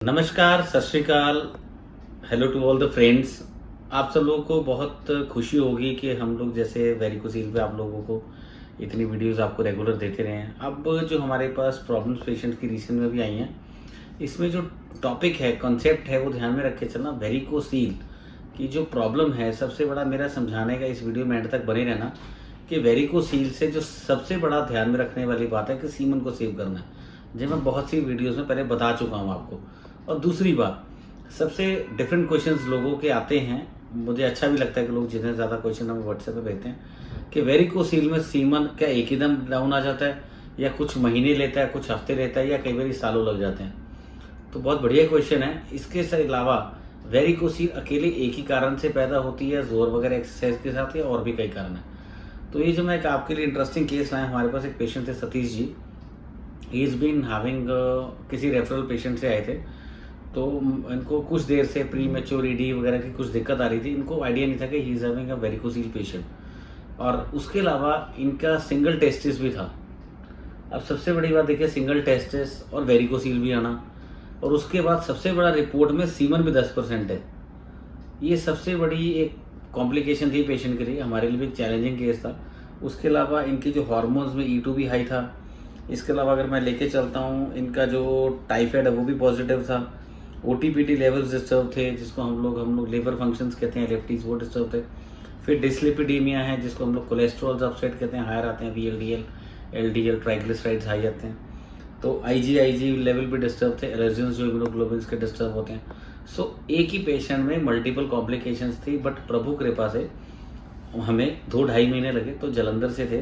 नमस्कार, सत श्री अकाल, hello to all the friends. आप सब लोगों को बहुत खुशी होगी कि हम लोग जैसे वेरिकोसील पे आप लोगों को इतनी वीडियोस आपको रेगुलर देते रहे हैं। अब जो हमारे पास प्रॉब्लम्स पेशेंट की रिसेंट में भी आई हैं, इसमें जो टॉपिक है, कॉन्सेप्ट है, वो ध्यान में रख के चलना। वेरिकोसील की जो प्रॉब्लम है, सबसे बड़ा मेरा समझाने का, इस वीडियो में एंड तक बने रहना, कि वेरिकोसील से जो सबसे बड़ा ध्यान में रखने वाली बात है कि सीमन को सेव करना है, जो मैं बहुत सी वीडियोस में पहले बता चुका हूँ आपको। और दूसरी बात, सबसे डिफरेंट क्वेश्चंस लोगों के आते हैं, मुझे अच्छा भी लगता है कि लोग जितने ज़्यादा क्वेश्चन हमें व्हाट्सएप पे भेजते हैं कि वेरिकोसील में सीमन क्या एक ही दम डाउन आ जाता है, या कुछ महीने लेता है, कुछ हफ्ते लेता है, या कई बार सालों लग जाते हैं। तो बहुत बढ़िया क्वेश्चन है। इसके अलावा वेरिकोसील अकेले एक ही कारण से पैदा होती है, जोर वगैरह एक्सरसाइज के साथ, या और भी कई कारण है। तो ये जो मैं एक आपके लिए इंटरेस्टिंग केस लाया, हमारे पास एक पेशेंट थे, Satish ji. He is been having, किसी रेफरल पेशेंट से आए थे। तो इनको कुछ देर से प्री मैच्योर ईडी वगैरह की कुछ दिक्कत आ रही थी। इनको आइडिया नहीं था कि he is having a varicocele patient, और उसके अलावा इनका सिंगल टेस्टिस भी था। अब सबसे बड़ी बात देखिए, सिंगल टेस्टिस और वेरिकोसील भी आना, और उसके बाद सबसे बड़ा रिपोर्ट में सीमन भी 10% है। ये सबसे बड़ी एक कॉम्प्लिकेशन थी पेशेंट के लिए, हमारे लिए भी एक चैलेंजिंग केस था। उसके अलावा इनकी जो हार्मोन्स में E2 भी हाई था। इसके अलावा अगर मैं लेके चलता हूँ, इनका जो टाइफाइड है वो भी पॉजिटिव था। OTPT लेवल्स डिस्टर्ब थे, जिसको हम लोग लिवर फंक्शंस कहते हैं, लेफ्टीज, वो डिस्टर्ब थे। फिर डिस्लिपिडीमिया है, जिसको हम लोग कोलेस्ट्रॉल अपसेट कहते हैं, हायर आते हैं, VLDL, LDL, ट्राइग्लिसराइड्स हाई आते हैं। तो IgIg लेवल भी डिस्टर्ब थे, एलर्जेंस जो इम्यूनोग्लोबिन्स के डिस्टर्ब होते हैं। सो एक ही पेशेंट में मल्टीपल कॉम्प्लिकेशंस थी, बट प्रभु कृपा से हमें 2-2.5 महीने लगे। तो जलंधर से थे,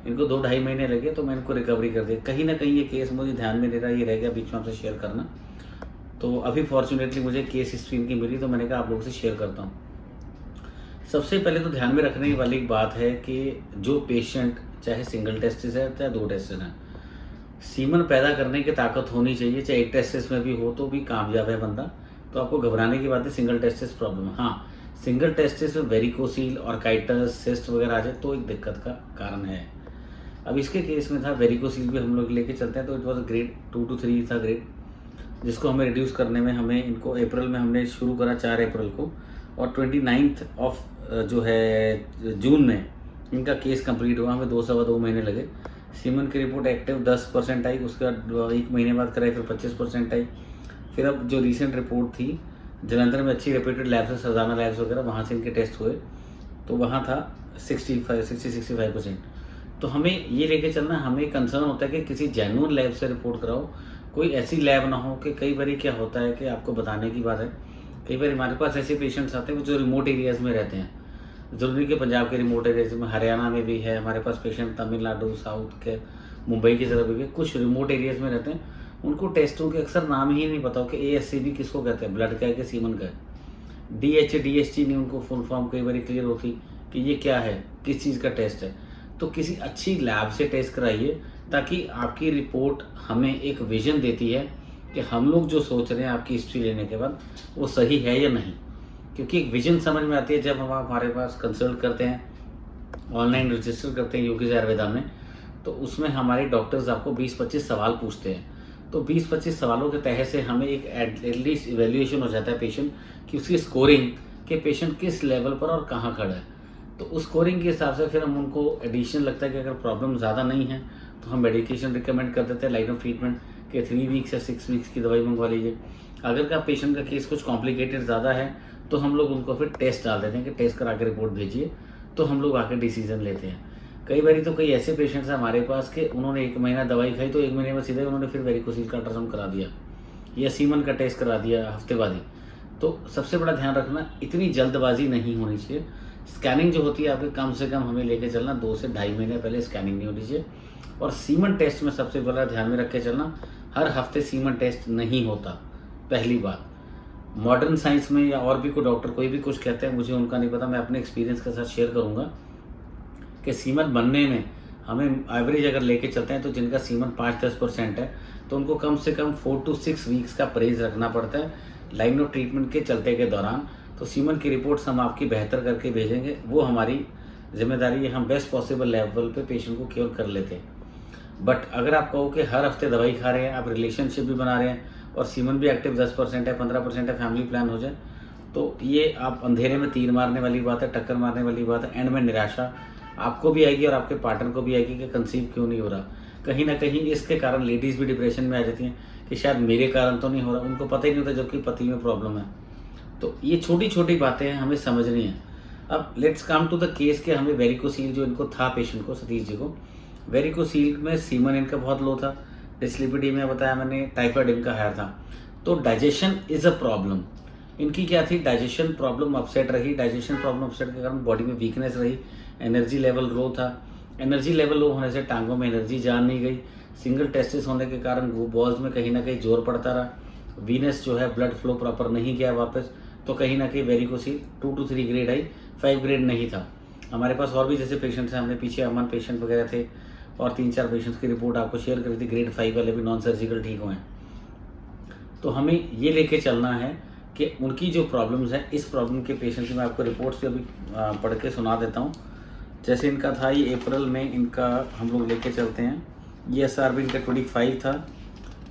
इनको 2-2.5 महीने लगे, तो मैं इनको रिकवरी कर दी। कहीं ना कहीं ये केस मुझे ध्यान में नहीं रहा, ये रह गया बीच में आपसे शेयर करना। तो अभी फॉर्चुनेटली मुझे केस हिस्ट्री इनकी मिली, तो मैंने कहा आप लोगों से शेयर करता हूँ। सबसे पहले तो ध्यान में रखने वाली बात है कि जो पेशेंट, चाहे सिंगल टेस्टिस है चाहे 2 टेस्टिस है, सीमन पैदा करने की ताकत होनी चाहिए। चाहे एक टेस्टिस में भी हो तो भी कामयाब है बंदा। तो आपको घबराने की बात है, सिंगल टेस्टिस प्रॉब्लम। हाँ, सिंगल टेस्टिस में वेरिकोसील, ऑर्काइटस, सिस्ट वगैरह आ जाए तो एक दिक्कत का कारण है। अब इसके केस में था वेरिकोसील भी हम लोग लेके चलते हैं, तो इट वॉज ग्रेड 2 to 3 था ग्रेड, जिसको हमें रिड्यूस करने में हमें इनको अप्रैल में हमने शुरू करा, 4 अप्रैल को, और 29 ऑफ जो है जून में इनका केस कंप्लीट हुआ। हमें 2-2.25 महीने लगे। सीमन की रिपोर्ट एक्टिव 10% आई, उसके बाद 1 महीने बाद कराई, फिर 25% आई। फिर अब जो रिसेंट रिपोर्ट थी, जलंधर में अच्छी रेप्यूटेड लैब्स है, सरदाना लैब्स वगैरह, वहाँ से इनके टेस्ट हुए, तो वहाँ था 65% तो हमें ये लेके चलना, हमें कंसर्न होता है कि किसी जेन्युइन लैब से रिपोर्ट कराओ। कोई ऐसी लैब ना हो कि कई बार क्या होता है कि आपको बताने की बात है, कई बार हमारे पास ऐसे पेशेंट्स आते हैं जो रिमोट एरियाज़ में रहते हैं। ज़रूरी के पंजाब के रिमोट एरियाज में, हरियाणा में भी है हमारे पास पेशेंट, तमिलनाडु, साउथ के, मुंबई की तरफ भी कुछ रिमोट एरियाज में रहते हैं। उनको टेस्टों के अक्सर नाम ही नहीं पता हो कि ASCB किसको कहते हैं, ब्लड का है कि सीमन का है। DHA-DHT नहीं उनको फुल फॉर्म कई बार क्लियर होती कि ये क्या है, किस चीज़ का टेस्ट है। तो किसी अच्छी लैब से टेस्ट कराइए, ताकि आपकी रिपोर्ट हमें एक विजन देती है कि हम लोग जो सोच रहे हैं आपकी हिस्ट्री लेने के बाद वो सही है या नहीं। क्योंकि एक विजन समझ में आती है जब हम हमारे पास कंसल्ट करते हैं, ऑनलाइन रजिस्टर करते हैं योगीज आयुर्वेदा में, तो उसमें हमारे डॉक्टर्स आपको 20-25 सवाल पूछते हैं। तो 20-25 सवालों के तहत से हमें एक एटलीस्ट इवेल्युएशन हो जाता है पेशेंट की, उसकी स्कोरिंग के पेशेंट किस लेवल पर और कहाँ खड़ा है। तो उस स्कोरिंग के हिसाब से फिर हम उनको एडिशन लगता है कि अगर प्रॉब्लम ज़्यादा नहीं है तो हम मेडिकेशन रिकमेंड कर देते हैं, लाइन ऑफ ट्रीटमेंट के 3 वीक्स या 6 वीक्स की दवाई मंगवा लीजिए। अगर का पेशेंट का केस कुछ कॉम्प्लिकेटेड ज़्यादा है तो हम लोग उनको फिर टेस्ट डाल देते हैं कि टेस्ट करा के रिपोर्ट भेजिए, तो हम लोग आकर डिसीजन लेते हैं। कई बार तो कई ऐसे पेशेंट्स हैं हमारे पास कि उन्होंने 1 महीना दवाई खाई, तो 1 महीने में सीधे उन्होंने फिर वेरिकोसील का अल्ट्रासाउंड करा दिया या सीमन का टेस्ट करा दिया हफ्ते बाद ही। तो सबसे बड़ा ध्यान रखना, इतनी जल्दबाजी नहीं होनी चाहिए। स्कैनिंग जो होती है आपकी, कम से कम हमें लेके चलना 2 से 2.5 महीने पहले स्कैनिंग नहीं होनी चाहिए। और सीमन टेस्ट में सबसे पहला ध्यान में रख के चलना, हर हफ्ते सीमन टेस्ट नहीं होता। पहली बात, मॉडर्न साइंस में या और भी कोई डॉक्टर कोई भी कुछ कहते हैं, मुझे उनका नहीं पता, मैं अपने एक्सपीरियंस के साथ शेयर करूंगा कि सीमन बनने में हमें एवरेज अगर लेके चलते हैं तो जिनका सीमन 5-10% है, तो उनको कम से कम 4 to 6 वीक्स का परहेज रखना पड़ता है लाइन ऑफ ट्रीटमेंट के चलते के दौरान। तो सीमन की रिपोर्ट्स हम आपकी बेहतर करके भेजेंगे, वो हमारी जिम्मेदारी है। हम बेस्ट पॉसिबल लेवल पे पेशेंट को क्योर कर लेते हैं। बट अगर आप कहो कि हर हफ्ते दवाई खा रहे हैं, आप रिलेशनशिप भी बना रहे हैं और सीमन भी एक्टिव 10% है, 15% है, फैमिली प्लान हो जाए, तो ये आप अंधेरे में तीर मारने वाली बात है, टक्कर मारने वाली बात है। एंड में निराशा आपको भी आएगी और आपके पार्टनर को भी आएगी कि कंसीव क्यों नहीं हो रहा। कहीं ना कहीं इसके कारण लेडीज़ भी डिप्रेशन में आ जाती हैं कि शायद मेरे कारण तो नहीं हो रहा, उनको पता ही नहीं होता जबकि पति में प्रॉब्लम है। तो ये छोटी छोटी बातें हैं, हमें समझनी है। अब let's come to the case कि हमें वेरिकोसील जो इनको था, पेशेंट को, सतीश जी को, वेरिकोसील में सीमन इनका बहुत लो था, डिस्लिपिडीमिया बताया मैंने, टाइफाइड इनका हायर था। तो डाइजेशन इज अ प्रॉब्लम। इनकी क्या थी, डाइजेशन प्रॉब्लम अपसेट रही। डाइजेशन प्रॉब्लम अपसेट के कारण बॉडी में वीकनेस रही, एनर्जी लेवल लो था। एनर्जी लेवल लो होने से टांगों में एनर्जी जान नहीं गई। सिंगल टेस्टिस होने के कारण वो बॉल्स में कहीं ना कहीं जोर पड़ता रहा। वीनस जो है ब्लड फ्लो प्रॉपर नहीं गया वापस, तो कहीं ना कहीं varicocele 2 to 3 grade I, 5 grade नहीं था। हमारे पास और भी जैसे पेशेंट्स हैं, हमने पीछे अमन पेशेंट वगैरह थे और 3-4 पेशेंट्स की रिपोर्ट आपको शेयर करी थी, ग्रेड 5 वाले भी नॉन सर्जिकल ठीक हुए हैं। तो हमें ये लेके चलना है कि उनकी जो प्रॉब्लम्स हैं, इस प्रॉब्लम के पेशेंट की मैं आपको रिपोर्ट्स भी अभी पढ़ के सुना देता हूँ। जैसे इनका था, ये अप्रैल में इनका हम लोग लेके चलते हैं। ये SRB इनका 25 था।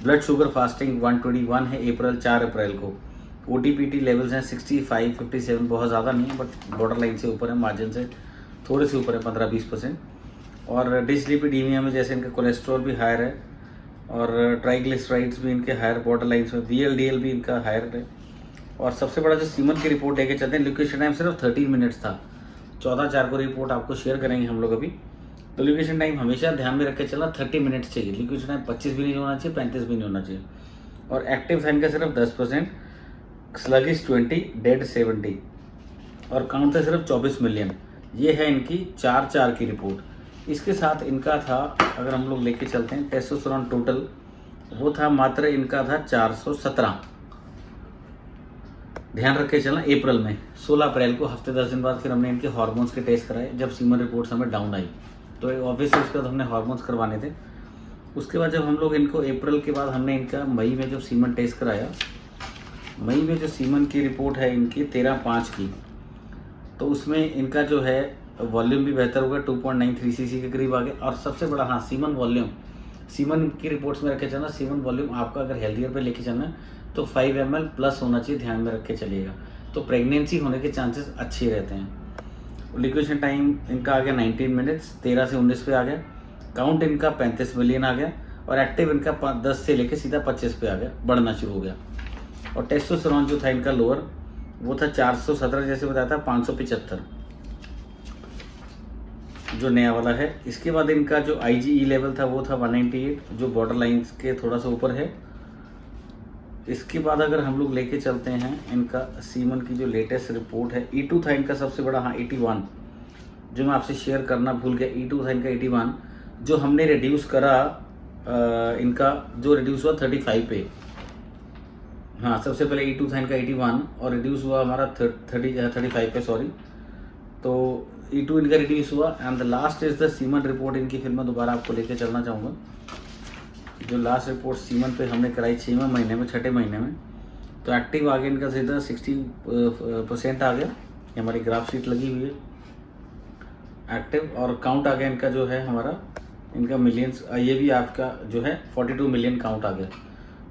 ब्लड शुगर फास्टिंग 121 है अप्रैल 4 अप्रैल को। OTPT लेवल्स हैं 65, 57, बहुत ज़्यादा नहीं है बट बॉर्डर लाइन से ऊपर है, मार्जिन से थोड़े से ऊपर है, 15-20%। और डिसलिपिडीमिया में जैसे इनका कोलेस्ट्रॉल भी हायर है और ट्राइग्लिसराइड्स भी इनके हायर बॉर्डर लाइन्स में, VLDL भी इनका हायर है। और सबसे बड़ा जो सीमन की रिपोर्ट लेके चलते हैं, लिक्विडेशन टाइम सिर्फ 13 मिनट्स था। 14/4 को रिपोर्ट आपको शेयर करेंगे हम लोग अभी। तो लिक्विडेशन टाइम हमेशा ध्यान में रख के चलना, 30 मिनट्स चाहिए। लिक्विडेशन टाइम 25 भी नहीं होना चाहिए, 35 भी नहीं होना चाहिए। और एक्टिव था इनका सिर्फ 10%, स्लगिश 20, डेड 70 और काउंट है सिर्फ 24 मिलियन। ये है इनकी 4/4 की रिपोर्ट। इसके साथ इनका था, अगर हम लोग लेके चलते हैं, टेस्टोस्टेरोन टोटल वो था मात्र इनका था 417। ध्यान रख के चलना, अप्रैल में 16 अप्रैल को, हफ्ते 10 दिन बाद फिर हमने इनके हार्मोन्स के टेस्ट कराए। जब सीमन रिपोर्ट्स हमें डाउन आई तो ऑब्वियसली उसके बाद हमने हार्मोन्स करवाने थे। उसके बाद जब हम लोग इनको अप्रैल के बाद हमने इनका मई में जब सीमन टेस्ट कराया, मई में जो सीमन की रिपोर्ट है इनकी 13/5 की, तो उसमें इनका जो है वॉल्यूम भी बेहतर होगा, 2.93 cc के करीब आ गया। और सबसे बड़ा, हाँ, सीमन वॉल्यूम, सीमन की रिपोर्ट्स में रखे चलना। सीमन वॉल्यूम आपका अगर हेल्थियर पे लेके चलना है तो 5 ml प्लस होना चाहिए, ध्यान में रख के चलिएगा। तो प्रेगनेंसी होने के चांसेस अच्छे रहते हैं। लिक्विडेशन टाइम इनका आ गया 19 मिनट्स, 13 से 19 पे आ गया। काउंट इनका 35 मिलियन आ गया और एक्टिव इनका 10 से लेके सीधा 25 पे आ गया, बढ़ना शुरू हो गया। और टेस्टोस्टेरोन जो था इनका लोअर, वो था 417, जैसे बताया था, 575 जो नया वाला है। इसके बाद इनका जो IgE लेवल था वो था 198, जो बॉर्डर लाइन्स के थोड़ा सा ऊपर है। इसके बाद अगर हम लोग लेके चलते हैं इनका सीमन की जो लेटेस्ट रिपोर्ट है, E2 था इनका सबसे बड़ा, हाँ, 81, जो मैं आपसे शेयर करना भूल गया। E2 था इनका 81, जो हमने रिड्यूस करा, इनका जो रिड्यूस हुआ 35 पे। हाँ, सबसे पहले E2 था इनका 81 और रिड्यूस हुआ हमारा 35 पे, सॉरी। तो E2 इनका रिड्यूस हुआ। And the last is the semen report इनकी। फिर मैं दोबारा आपको लेके चलना चाहूँगा। जो लास्ट रिपोर्ट सीमन पे हमने कराई 6वें महीने में, 6ठे महीने में, तो एक्टिव आ गया इनका सीधा 60% आ गया। ये हमारी ग्राफ शीट लगी हुई है एक्टिव। और काउंट आ गया इनका जो है हमारा, इनका मिलियंस, ये भी आपका जो है 42 मिलियन काउंट आ गया।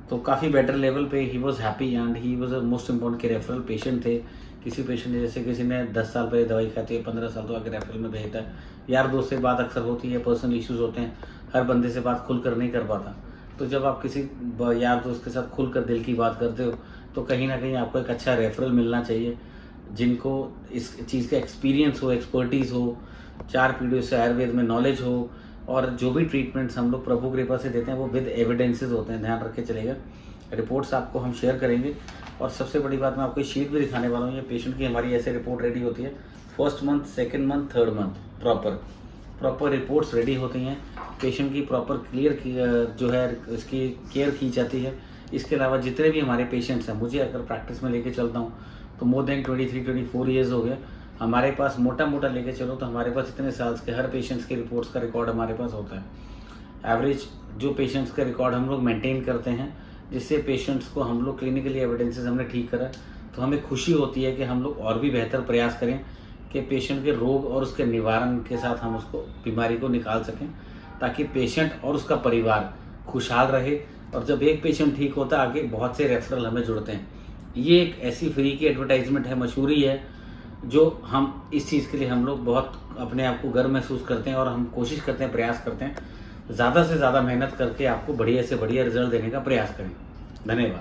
तो काफ़ी बेटर लेवल पे he was happy and he was a most important के रेफरल पेशेंट थे। किसी पेशेंट ने, जैसे किसी ने 10 साल पहले दवाई खाती है, 15 साल तो आगे रेफरल में भेजता है। यार दोस्त से बात अक्सर होती है, पर्सनल इश्यूज होते हैं, हर बंदे से बात खुलकर नहीं कर पाता। तो जब आप किसी यार दोस्त के साथ खुलकर दिल की बात करते हो तो कहीं ना कहीं आपको एक अच्छा रेफरल मिलना चाहिए, जिनको इस चीज़ का एक्सपीरियंस हो, एक्सपर्टीज़ हो, 4 पीढ़ियों से आयुर्वेद में नॉलेज हो। और जो भी ट्रीटमेंट्स हम लोग प्रभु कृपा से देते हैं वो विद एविडेंसेस होते हैं, ध्यान रख के चलेगा। रिपोर्ट्स आपको हम शेयर करेंगे। और सबसे बड़ी बात, मैं आपको शीट भी दिखाने वाला हूँ। ये पेशेंट की हमारी ऐसे रिपोर्ट रेडी होती है, first month, second month, third month, proper reports ready होती हैं। पेशेंट की प्रॉपर क्लियर जो है इसकी केयर की जाती है। इसके अलावा जितने भी हमारे पेशेंट्स हैं, मुझे अगर प्रैक्टिस में लेके चलता हूँ तो मोर देन 23-24 ईयर्स हो गए हमारे पास। मोटा लेके चलो तो हमारे पास इतने साल के हर पेशेंट्स के रिपोर्ट्स का रिकॉर्ड हमारे पास होता है। एवरेज जो पेशेंट्स का रिकॉर्ड हम लोग मेंटेन करते हैं, जिससे पेशेंट्स को हम लोग क्लिनिकली एविडेंसेस हमने ठीक करा, तो हमें खुशी होती है कि हम लोग और भी बेहतर प्रयास करें कि पेशेंट के रोग और उसके निवारण के साथ हम उसको बीमारी को निकाल सकें, ताकि पेशेंट और उसका परिवार खुशहाल रहे, और जब एक पेशेंट ठीक होता है आगे बहुत से रेफरल हमें जुड़ते हैं। ये एक ऐसी फ्री की एडवर्टाइजमेंट है, मशहूरी है, जो हम इस चीज़ के लिए हम लोग बहुत अपने आप को गर्व महसूस करते हैं और हम कोशिश करते हैं, प्रयास करते हैं ज़्यादा से ज़्यादा मेहनत करके आपको बढ़िया से बढ़िया रिजल्ट देने का प्रयास करें। धन्यवाद।